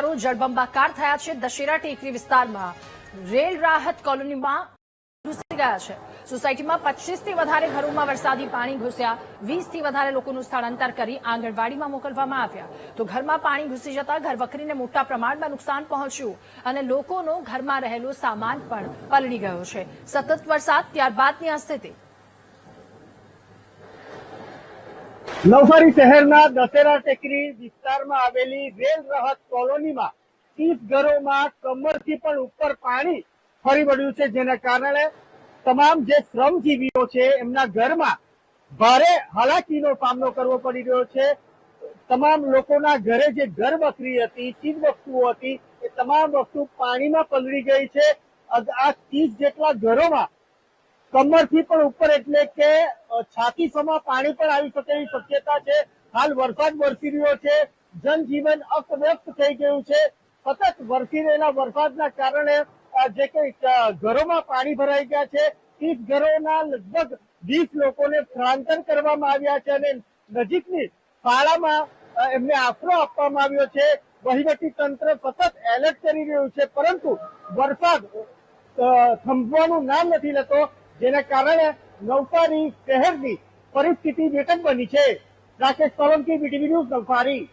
મકાનો જળબંબાકાર થયા છે। દશેરા ટેકરી વિસ્તારમાં રેલ રાહત કોલોનીમાં ઘૂસી ગયા છે। સોસાયટીમાં 25 થી વધારે ઘરોમાં વરસાદી પાણી ઘૂસ્યા। 20 થી વધારે લોકોનું સ્થળાંતર કરી આંગણવાડીમાં મોકલવામાં આવ્યા। તો ઘરમાં પાણી ઘૂસી જતા ઘરવખરીને મોટા પ્રમાણમાં નુકસાન પહોંચ્યું અને લોકોનો ઘરમાં રહેલો સામાન પણ પલળી ગયો છે। સતત વરસાદ ત્યારબાદની આ સ્થિતિ। નવસારી શહેરના દશેરા ટેકરી વિસ્તારમાં આવેલી રેલ રાહત કોલોનીમાં 30 ઘરોમાં કમરથી પણ ઉપર પાણી ફરી વળ્યું છે, જેના કારણે તમામ જે શ્રમજીવીઓ છે એમના ઘરમાં ભારે હાલાકીનો સામનો કરવો પડી રહ્યો છે। તમામ લોકોના ઘરે જે ઘર વખરી હતી, ચીજ વસ્તુઓ હતી, એ તમામ વસ્તુ પાણીમાં પલળી ગઈ છે। આ 30 જેટલા ઘરોમાં કમરથી પણ ઉપર એટલે કે છાતી સમા પાણી પણ આવી શકે એવી શક્યતા છે। હાલ વરસાદ વરસી રહ્યો છે, જનજીવન અસ્તવ્યસ્ત થઈ ગયું છે। સતત વરસી રહેલા વરસાદના કારણે જે કઈ ઘરોમાં પાણી ભરાઈ ગયા છે। 30 ઘરોના લગભગ 20 લોકોને સ્થળાંતર કરવામાં આવ્યા છે અને નજીકની શાળામાં એમને આશરો આપવામાં આવ્યો છે। વહીવટી તંત્ર સતત એલર્ટ કરી રહ્યું છે, પરંતુ વરસાદ થંભવાનું નામ નથી લેતો, જેના કારણે નવસારી શહેરની પરિસ્થિતિ બેઠક બની છે। Rakesh Solanki, BTV news, Navsari.